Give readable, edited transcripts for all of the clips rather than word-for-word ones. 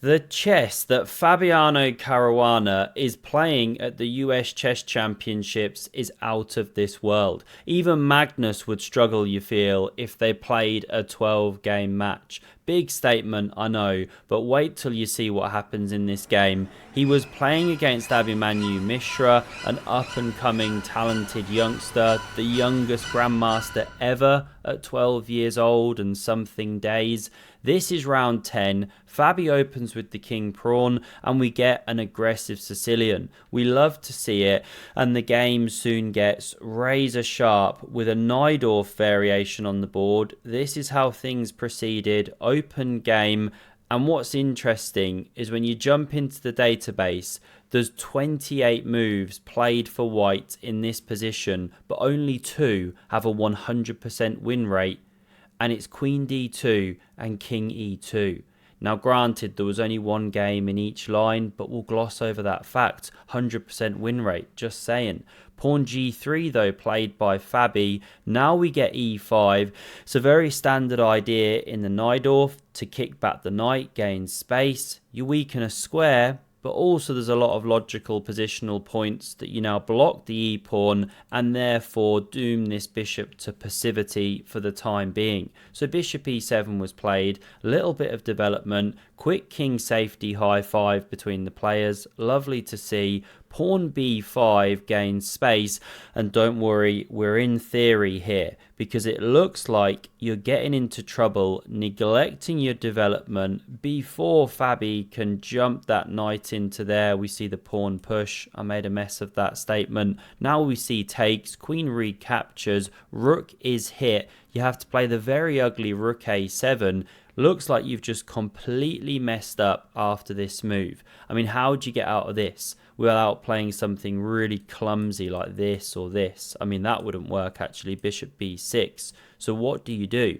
The chess that Fabiano Caruana is playing at the US Chess Championships is out of this world. Even Magnus would struggle, you feel, if they played a 12-game match. Big statement, I know, but wait till you see what happens in this game. He was playing against Abhimanyu Mishra, an up-and-coming talented youngster, the youngest grandmaster ever at 12 years old and something days. This is round 10. Fabi opens with the king pawn and we get an aggressive Sicilian. We love to see it, and the game soon gets razor sharp with a Najdorf variation on the board. This is how things proceeded. Open game. And what's interesting is when you jump into the database, there's 28 moves played for white in this position, but only 2 have a 100% win rate. And it's Queen D2 and King E2. Now granted, there was only one game in each line, but we'll gloss over that fact. 100% win rate, just saying. Pawn G3 though, played by Fabi. Now we get E5. It's a very standard idea in the Najdorf to kick back the knight, gain space. You weaken a square, but also there's a lot of logical positional points that you now block the e-pawn and therefore doom this bishop to passivity for the time being. So bishop e7 was played, a little bit of development, quick king safety high five between the players, lovely to see. Pawn b5 gains space, and don't worry, we're in theory here because it looks like you're getting into trouble neglecting your development before Fabi can jump that knight into there. We see the pawn push. I made a mess of that statement. Now we see takes, queen recaptures, rook is hit. You have to play the very ugly rook a7. Looks like you've just completely messed up after this move. I mean, how do you get out of this without playing something really clumsy like this or this? I mean, that wouldn't work actually. Bishop b6. So what do you do?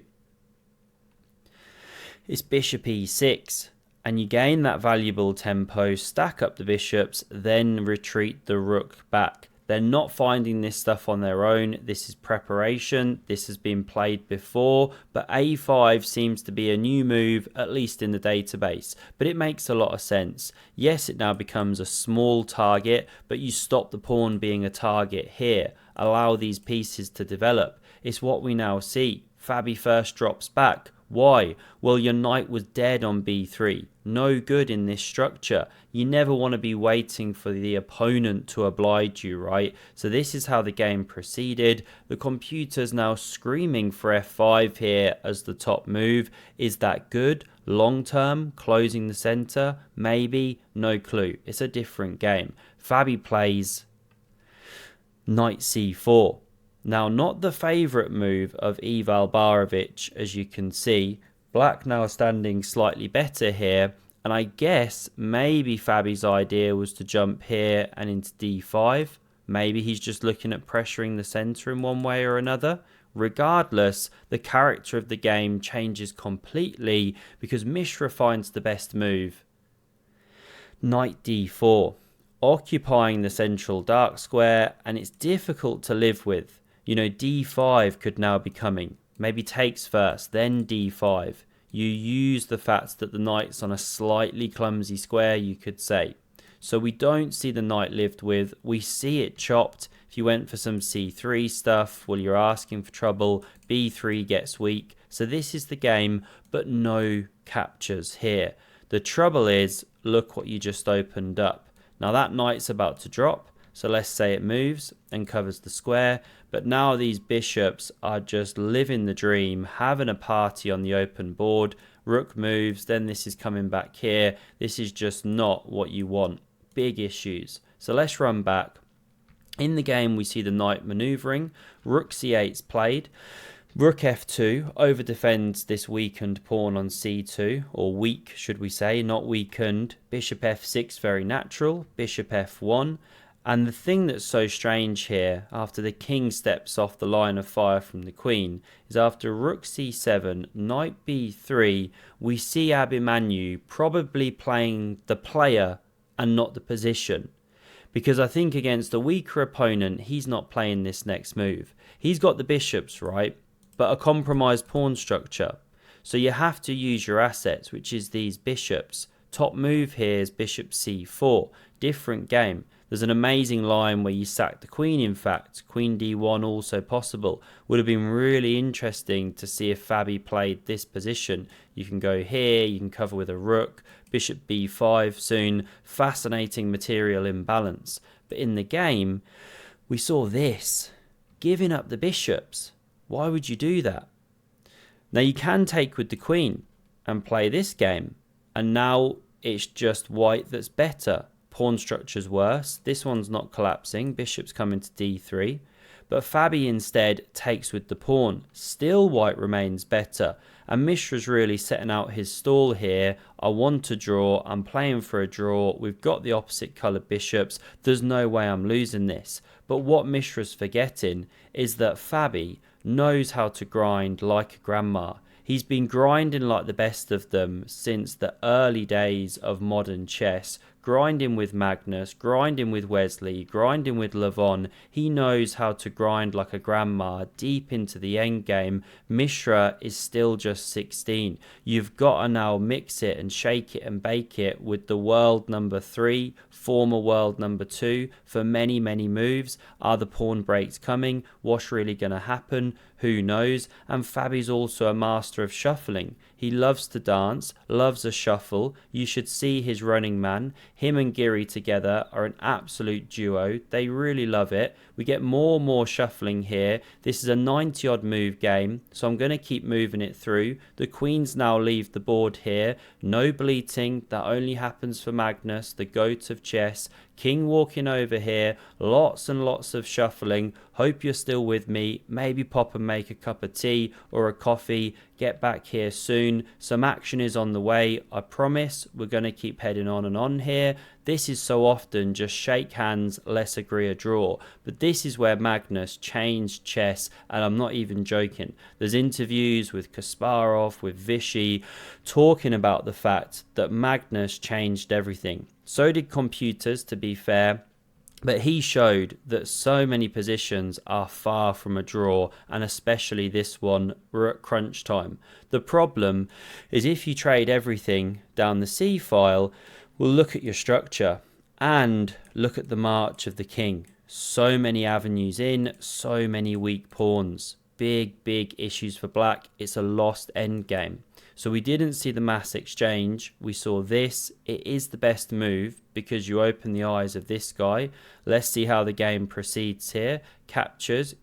It's bishop e6. And you gain that valuable tempo, stack up the bishops, then retreat the rook back. They're not finding this stuff on their own. This is preparation. This has been played before, but a5 seems to be a new move, at least in the database. But it makes a lot of sense. Yes, it now becomes a small target, but you stop the pawn being a target here. Allow these pieces to develop. It's what we now see. Fabi first drops back. Why? Well, your knight was dead on b3. No good in this structure. You never want to be waiting for the opponent to oblige you, right? So this is how the game proceeded. The computer's now screaming for f5 here as the top move. Is that good? Long term, closing the center? Maybe. No clue. It's a different game. Fabi plays knight c4. Now, not the favourite move of Ival Barovic, as you can see. Black now standing slightly better here. And I guess maybe Fabi's idea was to jump here and into d5. Maybe he's just looking at pressuring the centre in one way or another. Regardless, the character of the game changes completely because Mishra finds the best move. Knight d4. Occupying the central dark square, and it's difficult to live with. You know, d5 could now be coming. Maybe takes first, then d5. You use the fact that the knight's on a slightly clumsy square, you could say. So we don't see the knight lived with. We see it chopped. If you went for some c3 stuff, well, you're asking for trouble. b3 gets weak. So this is the game, but no captures here. The trouble is, look what you just opened up. Now that knight's about to drop. So let's say it moves and covers the square. But now these bishops are just living the dream, having a party on the open board. Rook moves, then this is coming back here. This is just not what you want. Big issues. So let's run back. In the game, we see the knight maneuvering. Rook c8's played. Rook f2 over defends this weakened pawn on c2, or weak should we say, not weakened. Bishop f6 very natural. Bishop f1. And the thing that's so strange here, after the king steps off the line of fire from the queen, is after rook c7, knight b3, we see Abhimanyu probably playing the player and not the position. Because I think against a weaker opponent, he's not playing this next move. He's got the bishops, right? But a compromised pawn structure. So you have to use your assets, which is these bishops, Top move here is bishop c4. Different game. There's an amazing line where you sack the queen, in fact. Queen d1 also possible. Would have been really interesting to see if Fabi played this position. You can go here, you can cover with a rook, bishop b5 soon. Fascinating material imbalance. But in the game, we saw this. Giving up the bishops. Why would you do that? Now you can take with the queen and play this game. And now it's just white that's better. Pawn structure's worse. This one's not collapsing. Bishop's coming to d3. But Fabi instead takes with the pawn. Still white remains better. And Mishra's really setting out his stall here. I want to draw. I'm playing for a draw. We've got the opposite coloured bishops. There's no way I'm losing this. But what Mishra's forgetting is that Fabi knows how to grind like a grandma. He's been grinding like the best of them since the early days of modern chess, grinding with Magnus, grinding with Wesley, grinding with Levon. He knows how to grind like a grandma deep into the endgame. Mishra is still just 16. You've got to now mix it and shake it and bake it with the world number 3, former world number 2 for many, many moves. Are the pawn breaks coming? What's really going to happen? Who knows? And Fabi's also a master of shuffling. He loves to dance, loves a shuffle. You should see his running man. Him and Giri together are an absolute duo. They really love it. We get more and more shuffling here. This is a 90 odd move game, so I'm going to keep moving it through. The queens now leave the board here. No bleating. That only happens for Magnus, the goat of chess. King walking over here, lots and lots of shuffling. Hope you're still with me. Maybe pop and make a cup of tea or a coffee. Get back here soon. Some action is on the way. I promise we're going to keep heading on and on here. This is so often just shake hands, let's agree a draw. But this is where Magnus changed chess, and I'm not even joking. There's interviews with Kasparov, with Vichy, talking about the fact that Magnus changed everything. So did computers, to be fair. But he showed that so many positions are far from a draw, and especially this one, we're at crunch time. The problem is if you trade everything down the C file, we'll look at your structure and look at the march of the king. So many avenues in, so many weak pawns. Big, big issues for black. It's a lost endgame. So we didn't see the mass exchange. We saw this. It is the best move because you open the eyes of this guy. Let's see how the game proceeds here. Captures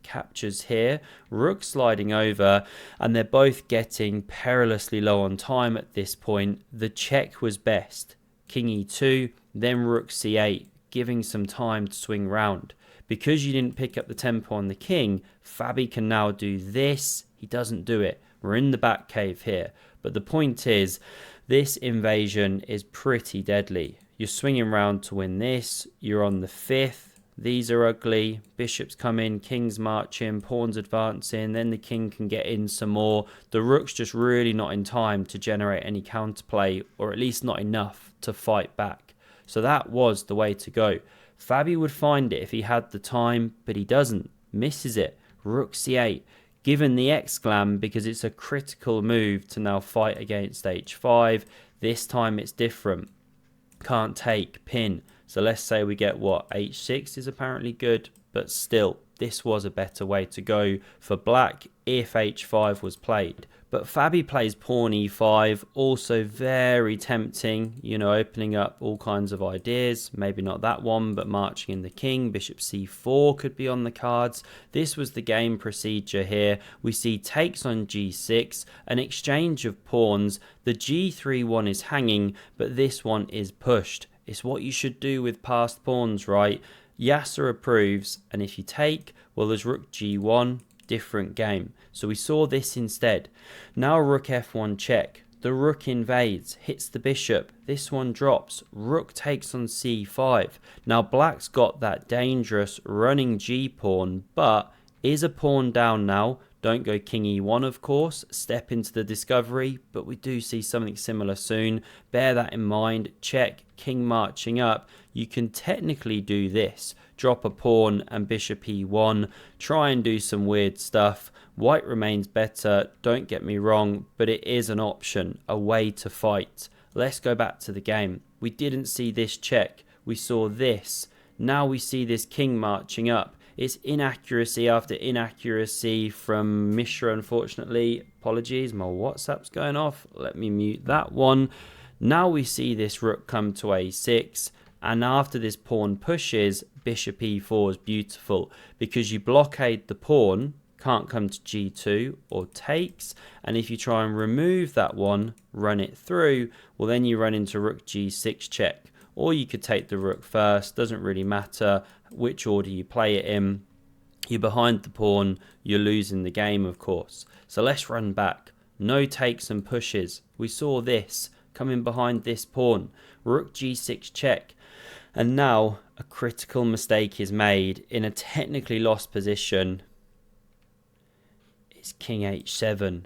here. Rook sliding over, and they're both getting perilously low on time at this point. The check was best. King e2, then rook c8, giving some time to swing round. Because you didn't pick up the tempo on the king, Fabi can now do this. He doesn't do it. We're in the back cave here. But the point is, this invasion is pretty deadly. You're swinging round to win this. You're on the 5th. These are ugly. Bishops come in, kings march in, pawns advance in. Then the king can get in some more. The rook's just really not in time to generate any counterplay, or at least not enough to fight back. So that was the way to go. Fabi would find it if he had the time, but he doesn't. Misses it. Rook c8. Given the exclam because it's a critical move to now fight against h5. This time it's different. Can't take, pin. So let's say we get what? h6 is apparently good, but still, this was a better way to go for black if h5 was played. But Fabi plays pawn e5, also very tempting, you know, opening up all kinds of ideas. Maybe not that one, but marching in the king. Bishop c4 could be on the cards. This was the game procedure here. We see takes on g6, an exchange of pawns. The g3 one is hanging, but this one is pushed. It's what you should do with passed pawns, right? Yasser approves, and if you take, well, there's rook g1, different game. So we saw this instead. Now rook f1 check. The rook invades, hits the bishop. This one drops. Rook takes on c5. Now black's got that dangerous running g pawn, but is a pawn down now. Don't go king e1, of course. Step into the discovery, but we do see something similar soon. Bear that in mind. Check, king marching up. You can technically do this. Drop a pawn and bishop e1. Try and do some weird stuff. White remains better, don't get me wrong, but it is an option, a way to fight. Let's go back to the game. We didn't see this check. We saw this. Now we see this king marching up. It's inaccuracy after inaccuracy from Mishra, unfortunately. Apologies, my WhatsApp's going off. Let me mute that one. Now we see this rook come to a6. And after this pawn pushes, bishop e4 is beautiful. Because you blockade the pawn, can't come to g2 or takes. And if you try and remove that one, run it through, well then you run into rook g6 check. Or you could take the rook first, doesn't really matter which order you play it in. You're behind the pawn, you're losing the game, of course. So let's run back. No takes and pushes. We saw this coming behind this pawn. Rook g6 check. And now a critical mistake is made in a technically lost position. It's king h7.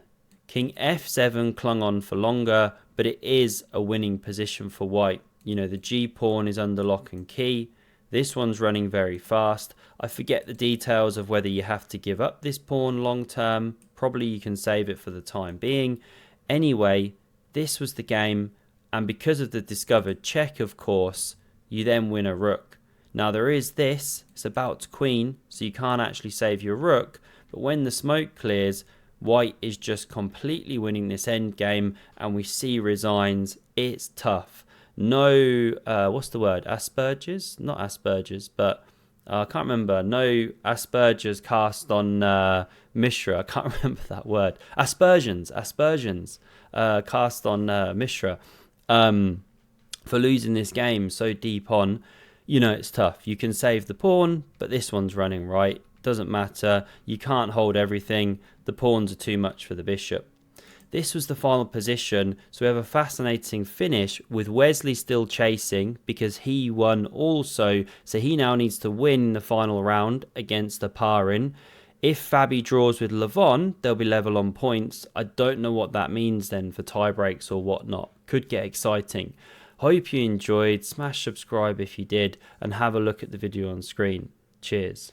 King f7 clung on for longer, but it is a winning position for white. You know, the G pawn is under lock and key. This one's running very fast. I forget the details of whether you have to give up this pawn long term. Probably you can save it for the time being. Anyway, this was the game. And because of the discovered check, of course, you then win a rook. Now there is this. It's about to queen, so you can't actually save your rook. But when the smoke clears, white is just completely winning this endgame. And we see resigns. It's tough. No, what's the word? Asperger's? Not Asperger's, but I can't remember. No Asperger's cast on Mishra. I can't remember that word. Aspersions cast on Mishra for losing this game so deep on. You know, it's tough. You can save the pawn, but this one's running right. Doesn't matter. You can't hold everything. The pawns are too much for the bishop. This was the final position, so we have a fascinating finish with Wesley still chasing because he won also, so he now needs to win the final round against Aparin. If Fabi draws with Levon, they'll be level on points. I don't know what that means then for tie breaks or whatnot. Could get exciting. Hope you enjoyed. Smash subscribe if you did, and have a look at the video on screen. Cheers.